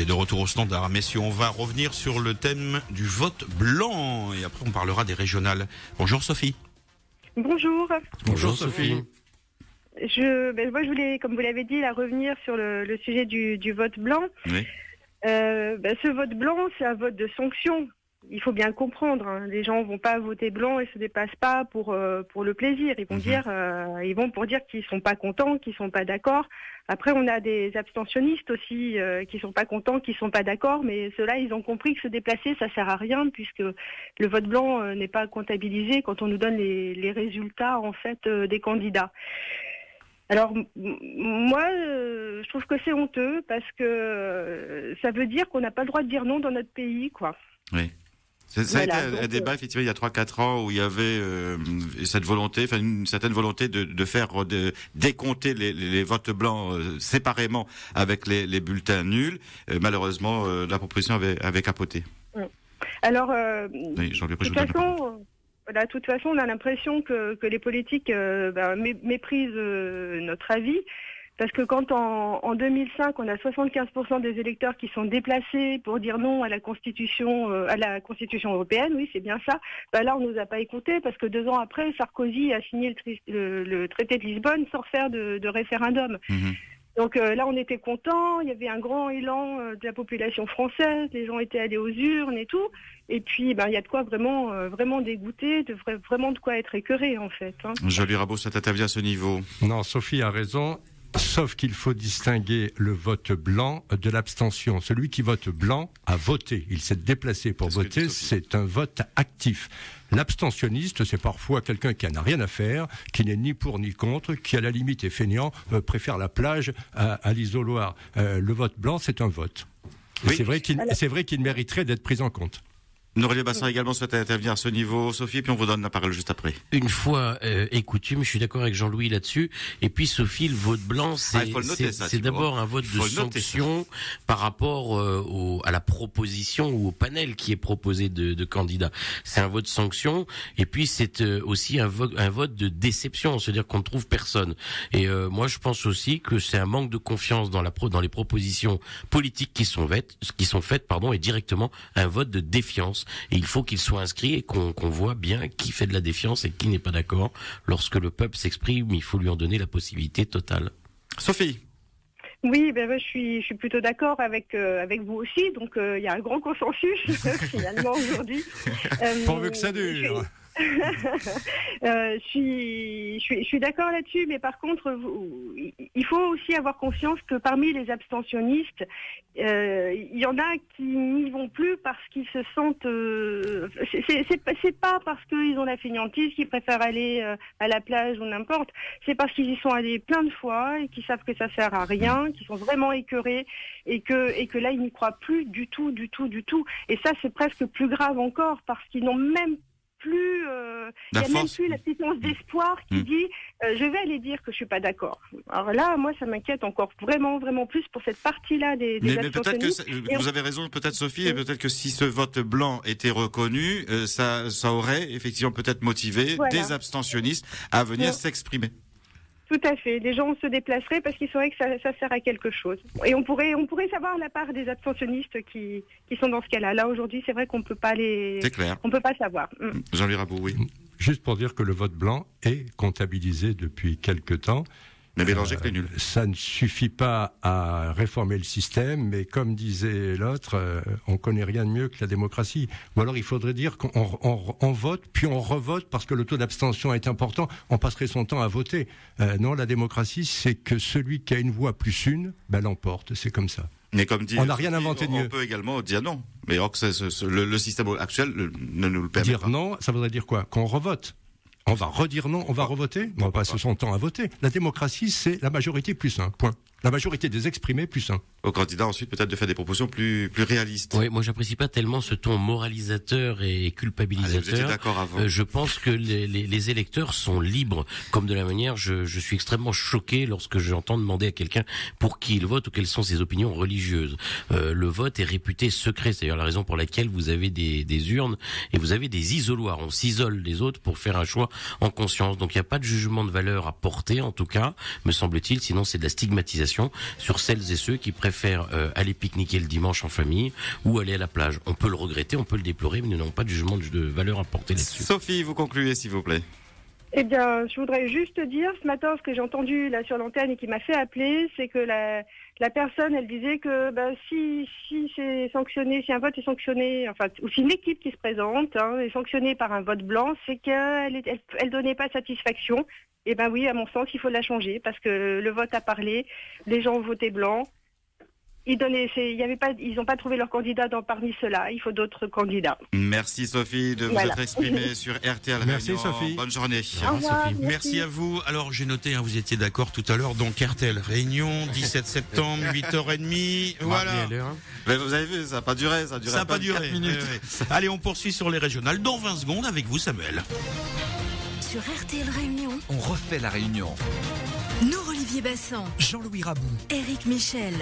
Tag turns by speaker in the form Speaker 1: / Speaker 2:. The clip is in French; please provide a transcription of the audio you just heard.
Speaker 1: de retour au standard. Messieurs, on va revenir sur le thème du vote blanc et après on parlera des régionales. Bonjour Sophie.
Speaker 2: Bonjour.
Speaker 1: Bonjour Sophie.
Speaker 2: Moi je voulais, comme vous l'avez dit, revenir sur le sujet du vote blanc.
Speaker 1: Oui.
Speaker 2: Ce vote blanc, c'est un vote de sanction. Il faut bien le comprendre. Hein. Les gens vont pas voter blanc et se déplacent pas pour le plaisir. Ils vont ils vont pour dire qu'ils sont pas contents, qu'ils sont pas d'accord. Après, on a des abstentionnistes aussi qui sont pas contents, qui sont pas d'accord. Mais ceux-là, ils ont compris que se déplacer, ça sert à rien puisque le vote blanc n'est pas comptabilisé quand on nous donne les résultats en fait des candidats. Alors moi, je trouve que c'est honteux parce que ça veut dire qu'on n'a pas le droit de dire non dans notre pays, quoi.
Speaker 3: Oui. Ça a été un débat, effectivement, il y a 3-4 ans où il y avait cette volonté, une certaine volonté de faire décompter les votes blancs séparément avec les bulletins nuls. Malheureusement, la proposition avait capoté.
Speaker 2: Alors,
Speaker 3: oui,
Speaker 2: de toute façon, on a l'impression que les politiques méprisent notre avis. Parce que quand en 2005, on a 75% des électeurs qui sont déplacés pour dire non à la Constitution européenne, oui, c'est bien ça. Là, on nous a pas écoutés parce que 2 ans après, Sarkozy a signé le traité de Lisbonne sans faire de référendum. Mmh. Donc là, on était contents. Il y avait un grand élan de la population française. Les gens étaient allés aux urnes et tout. Et puis, il y a de quoi vraiment dégoûter, vraiment de quoi être écœuré, en fait. Hein.
Speaker 3: Joly Rabot, ça t'intervient à ce niveau.
Speaker 4: Non, Sophie a raison. Sauf qu'il faut distinguer le vote blanc de l'abstention. Celui qui vote blanc a voté. Il s'est déplacé pour voter. C'est un vote actif. L'abstentionniste, c'est parfois quelqu'un qui n'a rien à faire, qui n'est ni pour ni contre, qui à la limite est feignant, préfère la plage à l'isoloir. Le vote blanc, c'est un vote. Oui. C'est vrai qu'il mériterait d'être pris en compte.
Speaker 3: Norélie Bassan également souhaite intervenir à ce niveau, Sophie, puis on vous donne la parole juste après.
Speaker 5: Une fois et coutume, je suis d'accord avec Jean-Louis là-dessus. Et puis Sophie, le vote blanc, c'est d'abord un vote de sanction par rapport à la proposition ou au panel qui est proposé de candidats. C'est un vote sanction, et puis c'est aussi un vote de déception, c'est-à-dire qu'on ne trouve personne. Et moi, je pense aussi que c'est un manque de confiance dans les propositions politiques qui sont faites, et directement un vote de défiance. Et il faut qu'il soit inscrit et qu'on voit bien qui fait de la défiance et qui n'est pas d'accord. Lorsque le peuple s'exprime, il faut lui en donner la possibilité totale.
Speaker 3: Sophie.
Speaker 2: Oui, je suis plutôt d'accord avec vous aussi. Donc il y a un grand consensus finalement aujourd'hui.
Speaker 4: Pourvu que ça dure.
Speaker 2: Je suis d'accord là-dessus, mais par contre, il faut aussi avoir conscience que parmi les abstentionnistes, il y en a qui n'y vont plus parce qu'ils se sentent. C'est pas parce qu'ils ont la fainéantise qu'ils préfèrent aller à la plage ou n'importe. C'est parce qu'ils y sont allés plein de fois et qu'ils savent que ça sert à rien, qu'ils sont vraiment écœurés et que là ils n'y croient plus du tout. Et ça, c'est presque plus grave encore parce qu'ils n'ont même plus, il n'y a même plus la puissance d'espoir qui dit je vais aller dire que je suis pas d'accord. Alors là, moi, ça m'inquiète encore vraiment plus pour cette partie-là des
Speaker 3: mais peut-être que vous avez raison, peut-être Sophie, et peut-être que si ce vote blanc était reconnu, ça aurait effectivement peut-être motivé des abstentionnistes à venir s'exprimer.
Speaker 2: Tout à fait. Les gens se déplaceraient parce qu'ils sauraient que ça sert à quelque chose. Et on pourrait savoir la part des abstentionnistes qui sont dans ce cas-là. Là, aujourd'hui, c'est vrai qu'on peut pas on peut pas savoir.
Speaker 3: Jean-Louis Rabot, oui.
Speaker 4: Juste pour dire que le vote blanc est comptabilisé depuis quelque temps.
Speaker 3: Mais mélangé que les nuls.
Speaker 4: Ça ne suffit pas à réformer le système, mais comme disait l'autre, on connaît rien de mieux que la démocratie. Ou alors il faudrait dire qu'on vote, puis on revote parce que le taux d'abstention est important, on passerait son temps à voter. Non, la démocratie, c'est que celui qui a une voix plus une, l'emporte, c'est comme ça.
Speaker 3: Mais comme dit,
Speaker 4: on n'a rien inventé de mieux.
Speaker 3: On peut également dire non. Mais or que le système actuel ne nous le permet pas.
Speaker 4: Dire non, ça voudrait dire quoi? Qu'on revote. On va redire non, on va revoter, on va passer son temps à voter. La démocratie, c'est la majorité plus un, point. La majorité des exprimés plus un.
Speaker 3: Au candidat ensuite peut-être de faire des propositions plus réalistes.
Speaker 5: Oui, moi j'apprécie pas tellement ce ton moralisateur et culpabilisateur.
Speaker 3: Vous étiez d'accord avant.
Speaker 5: Je pense que les électeurs sont libres. Comme de la manière, je suis extrêmement choqué lorsque j'entends demander à quelqu'un pour qui il vote ou quelles sont ses opinions religieuses. Le vote est réputé secret. C'est d'ailleurs la raison pour laquelle vous avez des urnes et vous avez des isoloirs. On s'isole des autres pour faire un choix en conscience. Donc il n'y a pas de jugement de valeur à porter, en tout cas, me semble-t-il. Sinon c'est de la stigmatisation. sensibilisation sur celles et ceux qui préfèrent aller pique-niquer le dimanche en famille ou aller à la plage. On peut le regretter, on peut le déplorer, mais nous n'avons pas de jugement de valeur à porter là-dessus.
Speaker 3: Sophie, vous concluez s'il vous plaît.
Speaker 2: Eh bien, je voudrais juste dire, ce matin, ce que j'ai entendu là sur l'antenne et qui m'a fait appeler, c'est que la personne, elle disait que si c'est sanctionné, si un vote est sanctionné, enfin, ou si une équipe qui se présente est sanctionnée par un vote blanc, c'est qu'elle donnait pas satisfaction. Eh ben oui, à mon sens, il faut la changer parce que le vote a parlé, les gens ont voté blanc. Ils n'ont pas trouvé leur candidat parmi ceux-là. Il faut d'autres candidats.
Speaker 3: Merci Sophie de vous être exprimée sur RTL.
Speaker 4: Merci Sophie.
Speaker 3: Bonne journée.
Speaker 2: Au revoir,
Speaker 3: Sophie.
Speaker 1: Merci à vous. Alors j'ai noté, vous étiez d'accord tout à l'heure, donc RTL Réunion, 17 septembre, 8h30. Voilà.
Speaker 3: Mais vous avez vu, ça n'a pas duré. Ça
Speaker 1: n'a pas duré.
Speaker 3: 4 minutes.
Speaker 1: Ouais. Allez, on poursuit sur les régionales dans 20 secondes avec vous, Samuel.
Speaker 6: Sur RTL Réunion,
Speaker 7: on refait la réunion.
Speaker 6: Nous, Olivier Bassan,
Speaker 7: Jean-Louis Rabou,
Speaker 6: Éric Michel.